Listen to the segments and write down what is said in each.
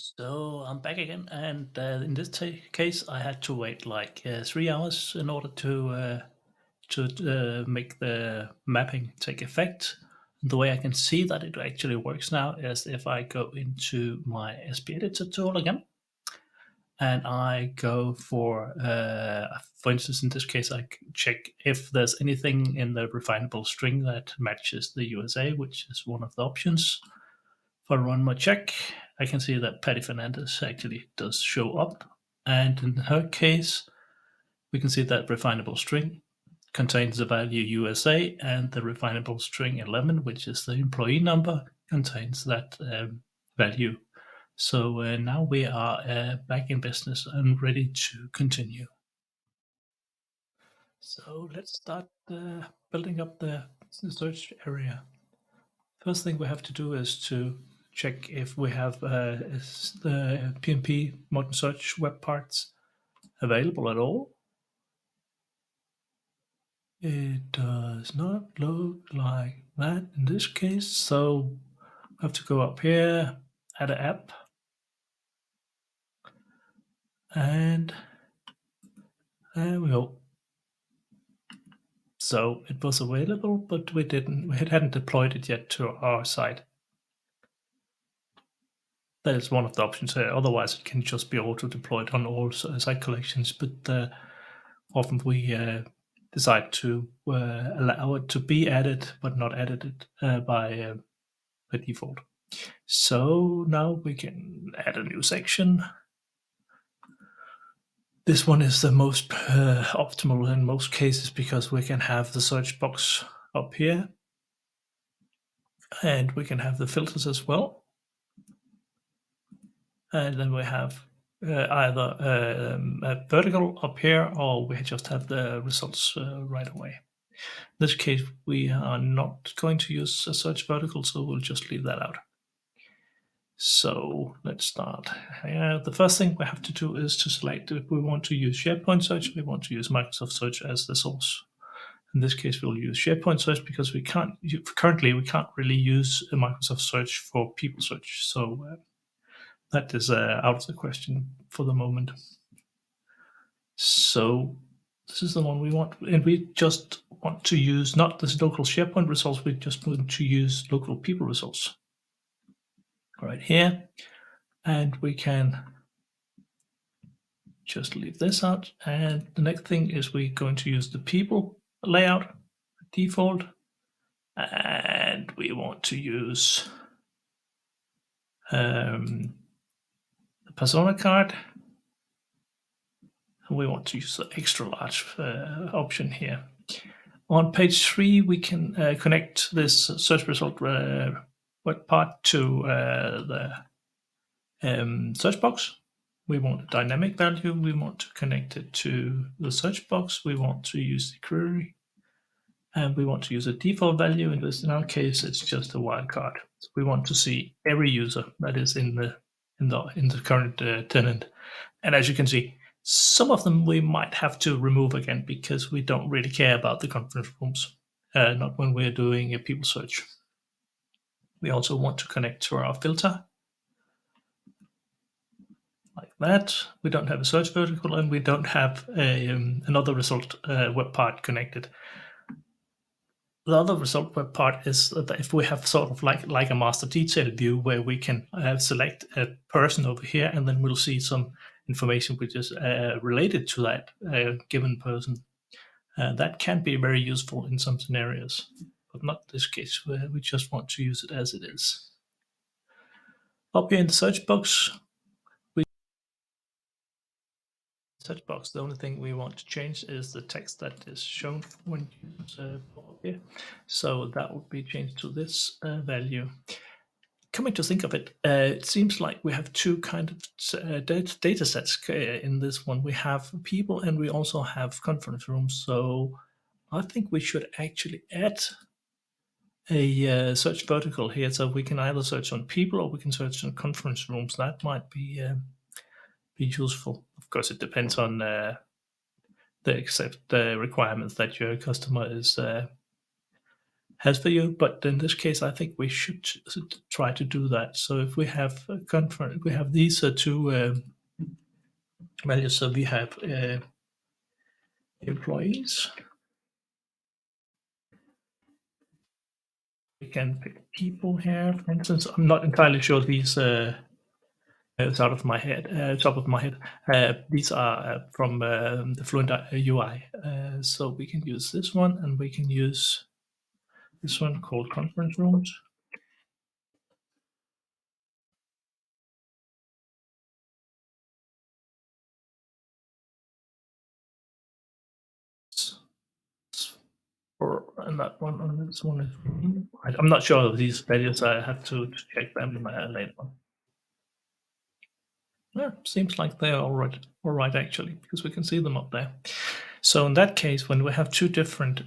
So I'm back again, and in this case, I had to wait like 3 hours in order to make the mapping take effect. The way I can see that it actually works now is if I go into my SP editor tool again, and I go for instance, in this case, I check if there's anything in the refinable string that matches the USA, which is one of the options. If I run my check, I can see that Patty Fernandez actually does show up. And in her case, we can see that refinable string contains the value USA, and the refinable string 11, which is the employee number, contains that value. So now we are back in business and ready to continue. So let's start building up the search area. First thing we have to do is to check if we have is the PnP modern search web parts available at all. It does not look like that in this case, so I have to go up here, add an app, and there we go. So it was available, but we hadn't deployed it yet to our site. That is one of the options here. Otherwise, it can just be auto-deployed on all site collections, but often we decide to allow it to be added, but not edited by default. So now we can add a new section. This one is the most optimal in most cases because we can have the search box up here, and we can have the filters as well. And then we have either a vertical up here, or we just have the results right away. In this case, we are not going to use a search vertical, so we'll just leave that out. So let's start. The first thing we have to do is to select if we want to use SharePoint Search, we want to use Microsoft Search as the source. In this case, we'll use SharePoint Search because currently we can't really use a Microsoft Search for people search. So that is out of the question for the moment. So this is the one we want, and we just want to use not this local SharePoint results, we just want to use local people results right here. And we can just leave this out. And the next thing is we're going to use the people layout default, and we want to use the persona card. And we want to use the extra large option here. On page 3, we can connect this search result web part to the search box. We want a dynamic value. We want to connect it to the search box. We want to use the query, and we want to use a default value. In our case, it's just a wildcard. So we want to see every user that is in the current tenant. And as you can see, some of them we might have to remove again because we don't really care about the conference rooms, not when we're doing a people search. We also want to connect to our filter like that. We don't have a search vertical, and we don't have another result web part connected. The other result web part is that if we have sort of like a master detail view where we can select a person over here, and then we'll see some information which is related to that given person. That can be very useful in some scenarios, but not this case where we just want to use it as it is. Up here in the search box, the only thing we want to change is the text that is shown when you use here. So that would be changed to this value. Coming to think of it, it seems like we have two kind of data sets in this one. We have people, and we also have conference rooms. So I think we should actually add a search vertical here, so we can either search on people or we can search on conference rooms. That might be useful. Of course, it depends on the requirements that your customer is has for you. But in this case, I think we should try to do that. So if we have we have these two values. So we have employees. We can pick people here. For instance, I'm not entirely sure these. It's out of my head, top of my head. These are from the Fluent UI. So we can use this one, and we can use this one called conference rooms. Or and that one, and this one is. I'm not sure of these values. I have to check them later on. Yeah, seems like they're all right actually, because we can see them up there. So in that case, when we have two different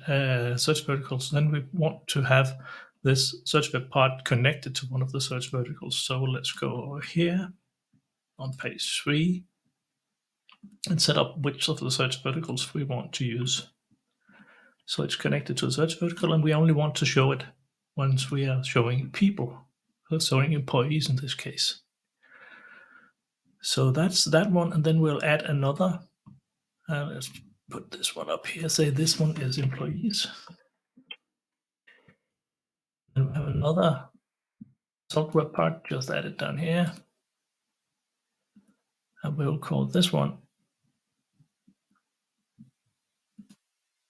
search verticals, then we want to have this search web part connected to one of the search verticals. So let's go over here on page 3 and set up which of the search verticals we want to use. So it's connected to the search vertical, and we only want to show it once we are showing people, showing employees in this case. So that's that one, and then we'll add another. Let's put this one up here. Say this one is employees. And we have another software part, just add it down here. And we'll call this one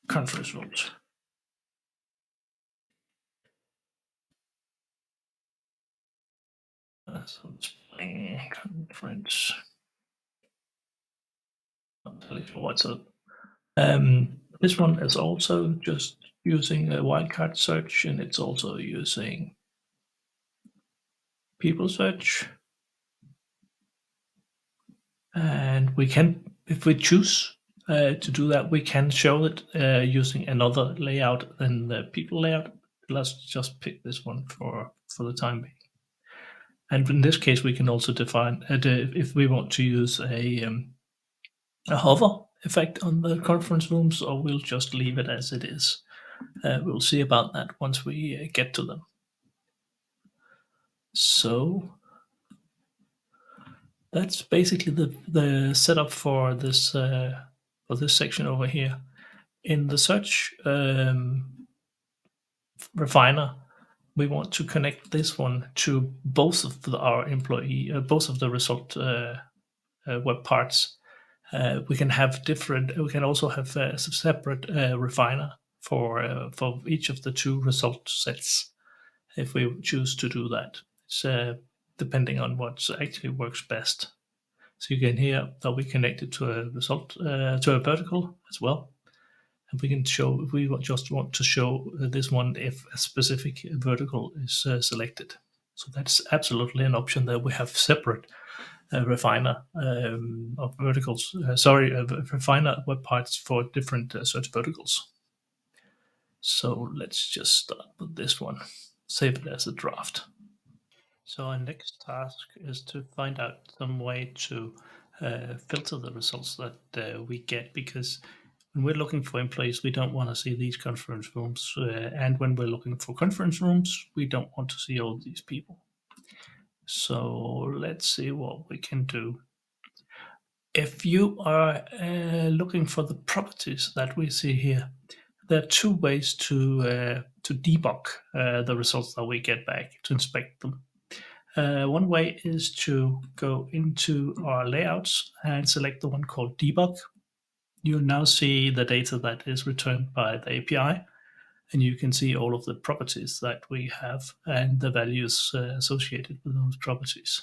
conference rooms. So conference. What's up? This one is also just using a wildcard search, and it's also using people search. And we can, if we choose to do that, we can show it using another layout than the people layout. Let's just pick this one for the time being. And in this case, we can also define if we want to use a hover effect on the conference rooms, or we'll just leave it as it is. We'll see about that once we get to them. So that's basically the setup for this section over here. In the search refiner, we want to connect this one to both of our both of the result web parts. We can have different. We can also have a separate refiner for each of the two result sets if we choose to do that. It's depending on what actually works best. So you can hear that we connected to a result to a vertical as well. And we can show if we just want to show this one if a specific vertical is selected. So that's absolutely an option that we have separate refiner of verticals. Refiner web parts for different search verticals. So let's just start with this one. Save it as a draft. So our next task is to find out some way to filter the results that we get, because when we're looking for employees, we don't want to see these conference rooms. And when we're looking for conference rooms, we don't want to see all these people. So let's see what we can do. If you are looking for the properties that we see here, there are two ways to debug the results that we get back, to inspect them. One way is to go into our layouts and select the one called debug. You'll now see the data that is returned by the API, and you can see all of the properties that we have and the values associated with those properties.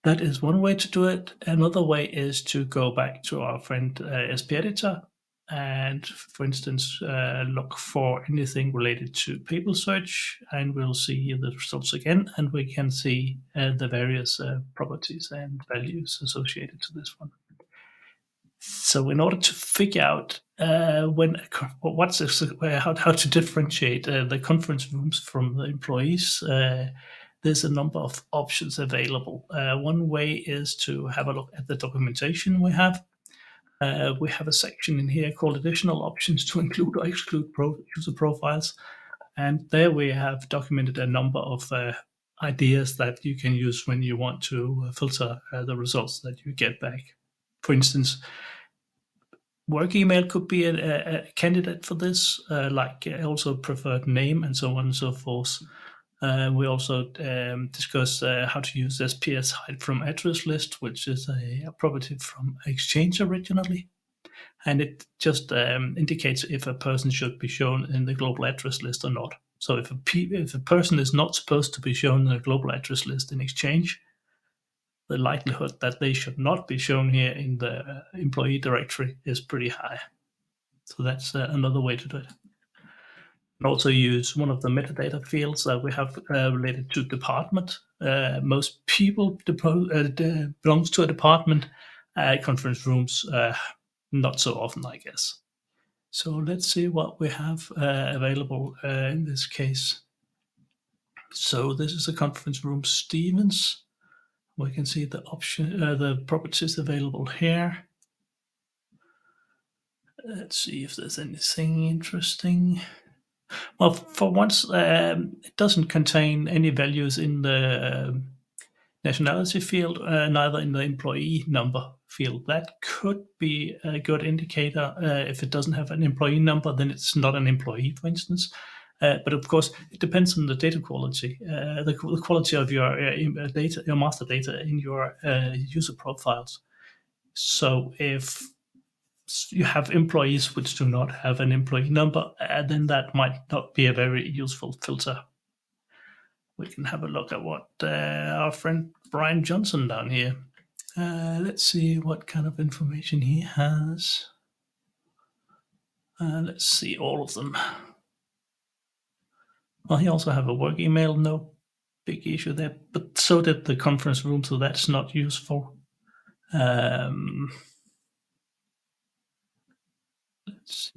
That is one way to do it. Another way is to go back to our friend SP Editor and, for instance, look for anything related to people search, and we'll see the results again, and we can see the various properties and values associated to this one. So in order to figure out how to differentiate the conference rooms from the employees, there's a number of options available. One way is to have a look at the documentation we have. We have a section in here called additional options to include or exclude user profiles. And there we have documented a number of ideas that you can use when you want to filter the results that you get back. For instance, work email could be a candidate for this, like also preferred name and so on and so forth. We also discussed how to use SPS hide from address list, which is a property from Exchange originally. And it just indicates if a person should be shown in the global address list or not. So if a person is not supposed to be shown in the global address list in Exchange, the likelihood that they should not be shown here in the employee directory is pretty high. So that's another way to do it. And also use one of the metadata fields that we have related to department. Most people belongs to a department. Conference rooms, not so often, I guess. So let's see what we have available in this case. So this is the conference room Stevens. We can see the option, the properties available here. Let's see if there's anything interesting. Well, for once, it doesn't contain any values in the nationality field, neither in the employee number field. That could be a good indicator. If it doesn't have an employee number, then it's not an employee, for instance. But of course, it depends on the data quality, the quality of your data, your master data in your user profiles. So if you have employees which do not have an employee number, then that might not be a very useful filter. We can have a look at what our friend Brian Johnson down here. Let's see what kind of information he has. Let's see all of them. Well, he also have a work email, no big issue there, but so did the conference room, so that's not useful. Let's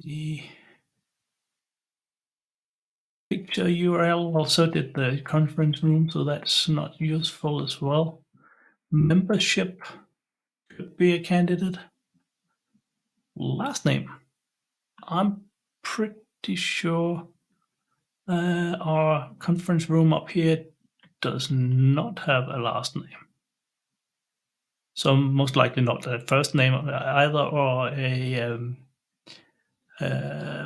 see. Picture URL also did the conference room, so that's not useful as well. Membership could be a candidate. Last name. I'm pretty sure our conference room up here does not have a last name. So most likely not a first name either, or a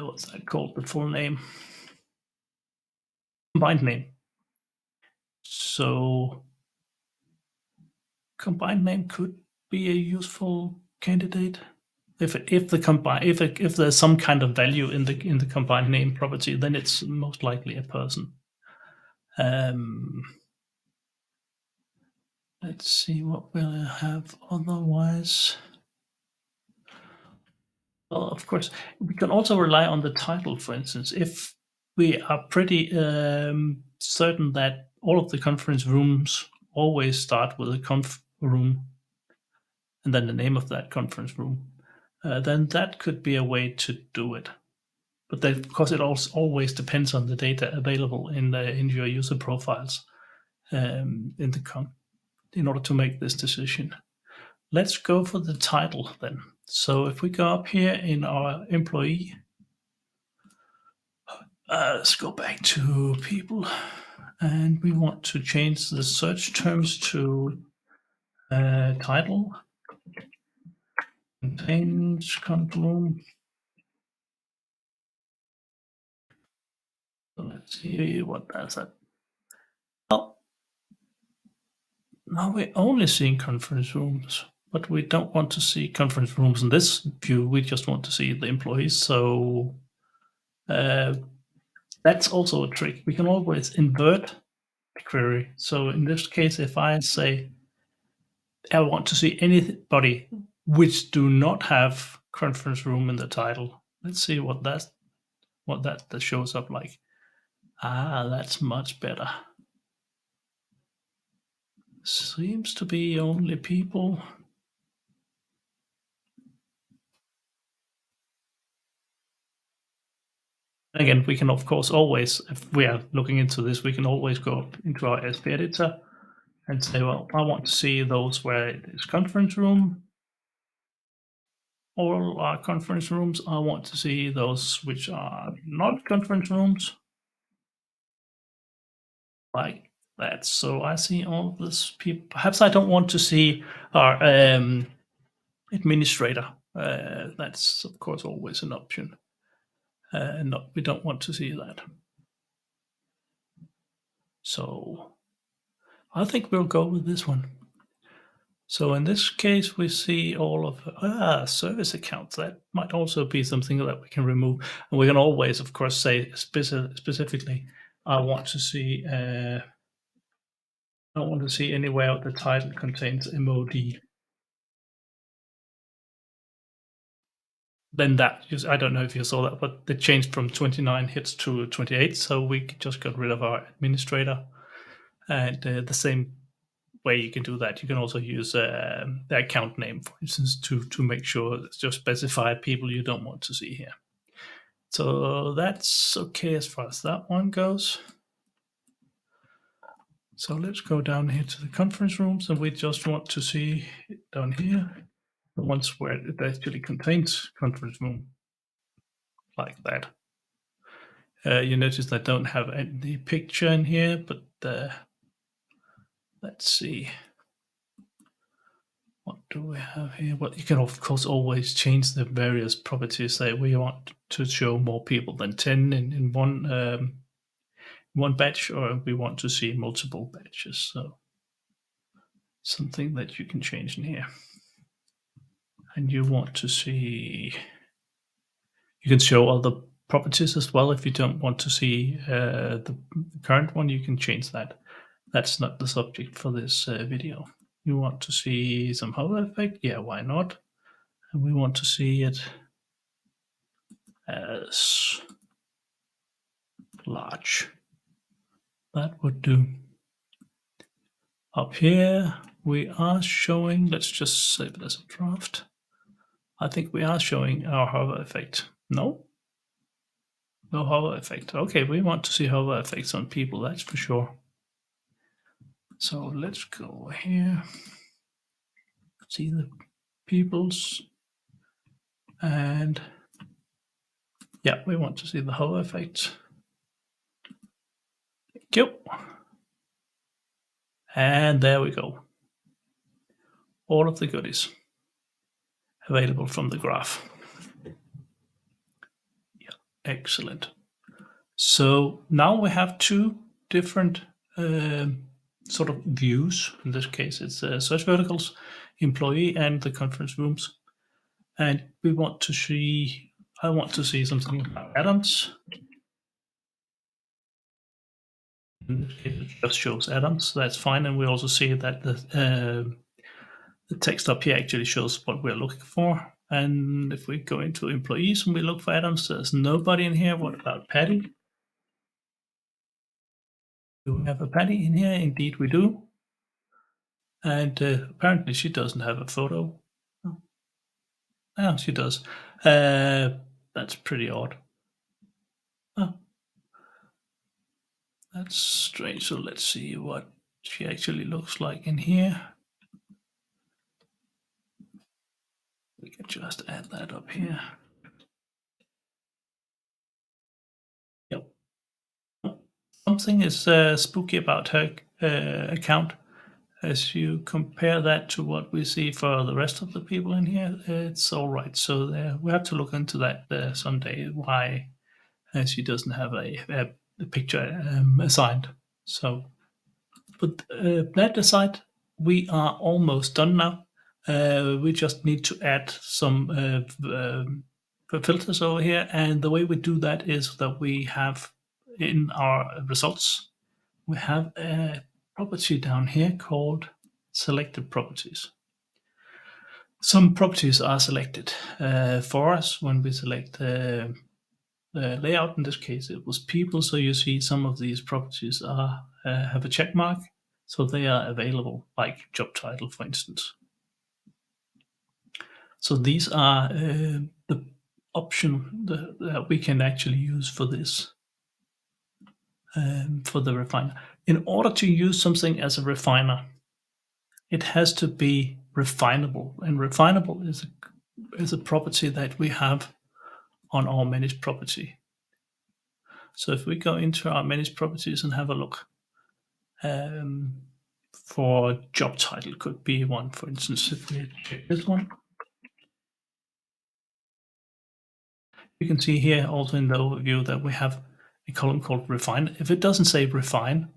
what's that called? The full name, combined name. So combined name could be a useful candidate if there's some kind of value in the combined name property, then it's most likely a person. Let's see what we'll have otherwise. Well, of course, we can also rely on the title, for instance. If we are pretty certain that all of the conference rooms always start with a conf room and then the name of that conference room, then that could be a way to do it. But then, of course, it also always depends on the data available in your user profiles in order to make this decision. Let's go for the title then. So if we go up here in our employee, let's go back to people, and we want to change the search terms to title, contains control. So let's see what that's at. Well, now we're only seeing conference rooms, but we don't want to see conference rooms in this view. We just want to see the employees. So that's also a trick. We can always invert the query. So in this case, if I say I want to see anybody which do not have conference room in the title, let's see what that shows up like. That's much better. Seems to be only people. Again, we can of course always, if we are looking into this, we can always go into our SP editor and say, well, I want to see those where it is conference room. All our conference rooms. I want to see those which are not conference rooms. like that. So I see all of this people. Perhaps I don't want to see our administrator. That's of course always an option. No, we don't want to see that. So I think we'll go with this one. So in this case, we see all of service accounts. That might also be something that we can remove. And we can always, of course, say specifically, I want to see. I don't want to see anywhere the title contains MOD. Then that, I don't know if you saw that, but they changed from 29 hits to 28. So we just got rid of our administrator. And the same way you can do that, you can also use the account name, for instance, to make sure it's just specify people you don't want to see here. So that's okay as far as that one goes. So let's go down here to the conference rooms, and we just want to see down here the ones where it actually contains conference room, like that. You notice I don't have any picture in here, but let's see. What do we have here? Well, you can of course always change the various properties. Say we want to show more people than 10 in one batch, or we want to see multiple batches. So something that you can change in here. And you want to see, you can show other properties as well. If you don't want to see the current one, you can change that. That's not the subject for this video. You want to see some hover effect? Yeah, why not? And we want to see it as large. That would do. Up here, we are showing, let's just save it as a draft. I think we are showing our hover effect. No? No hover effect. Okay, we want to see hover effects on people, that's for sure. So let's go here. See the peoples. And yeah, we want to see the hover effect. Thank you. And there we go. All of the goodies available from the graph. Yeah, excellent. So now we have two different sort of views. In this case, it's search verticals, employee, and the conference rooms. And we want to see, I want to see something about atoms. In this case, it just shows atoms. So that's fine. And we also see that the text up here actually shows what we're looking for. And if we go into employees and we look for atoms, there's nobody in here. What about Patty? Do we have a Patty in here? Indeed, we do. And apparently she doesn't have a photo. Oh, yeah, she does. That's pretty odd. Oh, that's strange. So let's see what she actually looks like in here. We can just add that up here. Yep. Something is spooky about her account. As you compare that to what we see for the rest of the people in here, it's all right. So we have to look into that someday, why she doesn't have a picture assigned. So, but that aside, we are almost done now. We just need to add some filters over here. And the way we do that is that we have in our results, we have a property down here called selected properties. Some properties are selected for us when we select the layout. In this case, it was people. So you see some of these properties are have a check mark, so they are available, like job title, for instance. So these are the option that we can actually use for this, for the refiner. In order to use something as a refiner, it has to be refinable, and refinable is a property that we have on our managed property. So if we go into our managed properties and have a look, Um, for job title could be one, for instance, if we check this one, you can see here also in the overview that we have a column called refine. If it doesn't say refine,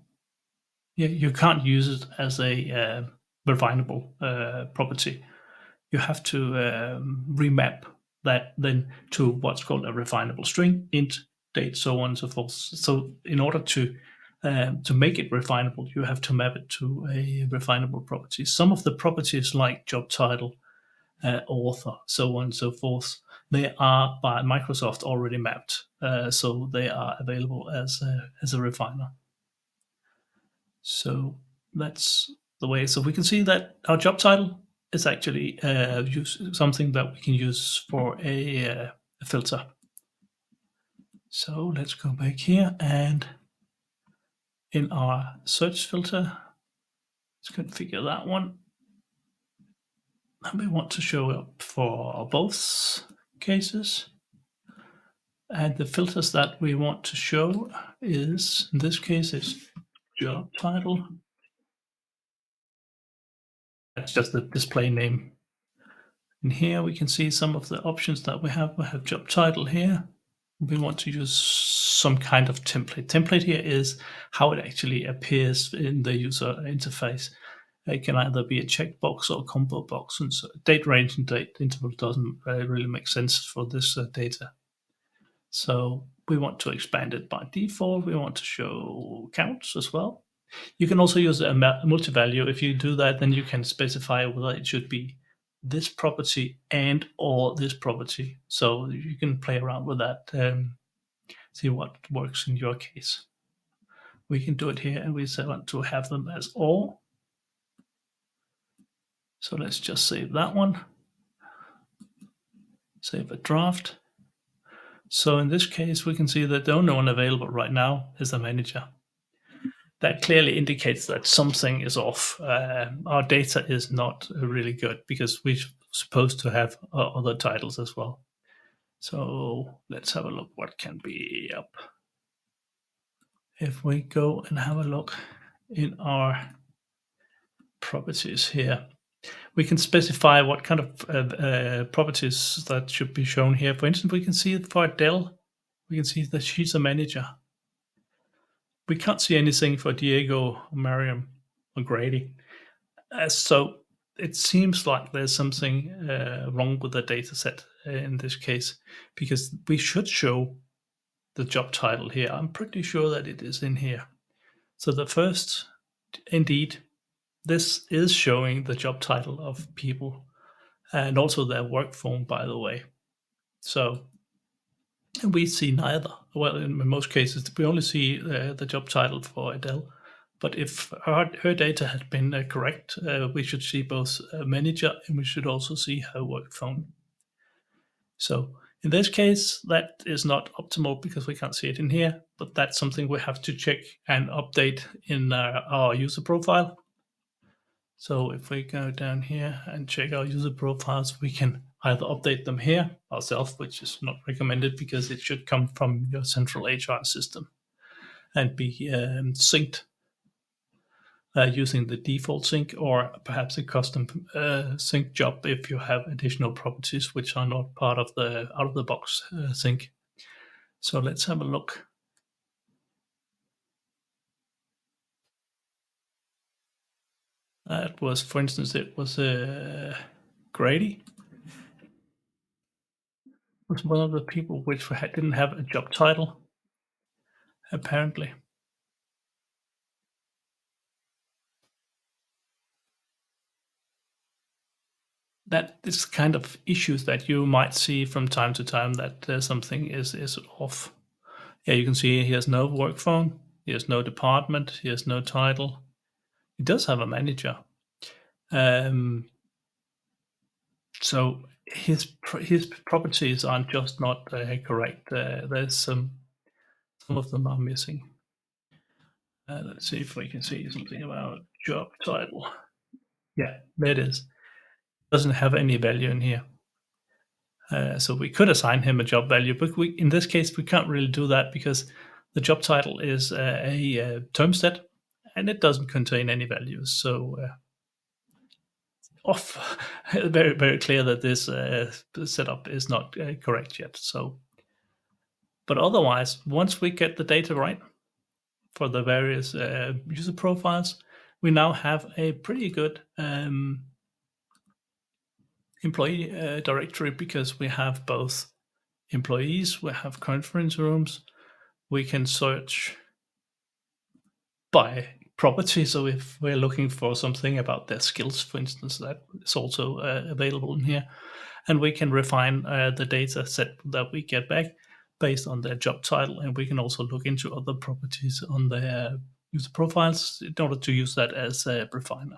you can't use it as a refinable property. You have to remap that then to what's called a refinable string, int, date, so on and so forth. So in order to make it refinable, you have to map it to a refinable property. Some of the properties like job title, author, so on and so forth, they are by Microsoft already mapped, so they are available as a refiner. So that's the way. So we can see that our job title is actually something that we can use for a filter. So let's go back here and in our search filter, let's configure that one. And we want to show up for both cases. And the filters that we want to show is, in this case, is job title. That's just the display name. And here we can see some of the options that we have. We have job title here. We want to use some kind of template. Template here is how it actually appears in the user interface. It can either be a checkbox or a combo box. And so date range and date interval doesn't really make sense for this data. So we want to expand it by default. We want to show counts as well. You can also use a multi-value. If you do that, then you can specify whether it should be this property and or this property. So you can play around with that, see what works in your case. We can do it here, and we want to have them as or. So let's just save that one. Save a draft. So in this case, we can see that the only one available right now is the manager. That clearly indicates that something is off. Our data is not really good because we're supposed to have other titles as well. So let's have a look what can be up. If we go and have a look in our properties here, we can specify what kind of properties that should be shown here. For instance, we can see for Adele, we can see that she's a manager. We can't see anything for Diego, Mariam, or Grady. So it seems like there's something wrong with the data set in this case, because we should show the job title here. I'm pretty sure that it is in here. So the first, indeed, this is showing the job title of people and also their work phone, by the way. So we see neither. Well, in most cases, we only see the job title for Adele. But if her data had been correct, we should see both manager and we should also see her work phone. So in this case, that is not optimal because we can't see it in here, but that's something we have to check and update in our user profile. So if we go down here and check our user profiles, we can either update them here ourselves, which is not recommended because it should come from your central HR system and be synced using the default sync or perhaps a custom sync job if you have additional properties which are not part of the out of the box sync. So let's have a look. That was, for instance, it was Grady was one of the people which didn't have a job title, apparently. That is kind of issues that you might see from time to time that something is off. Yeah, you can see he has no work phone, he has no department, he has no title. He does have a manager. Um, so his properties aren't just not correct. There's some of them are missing. Let's see if we can see something about job title. Yeah, there it is. Doesn't have any value in here. So we could assign him a job value, but in this case we can't really do that because the job title is a term set, and it doesn't contain any values. So off, very very clear that this setup is not correct yet. So, but otherwise, once we get the data right for the various user profiles, we now have a pretty good employee directory, because we have both employees, we have conference rooms, we can search by property. So if we're looking for something about their skills, for instance, that is also available in here. And we can refine the data set that we get back based on their job title. And we can also look into other properties on their user profiles in order to use that as a refiner.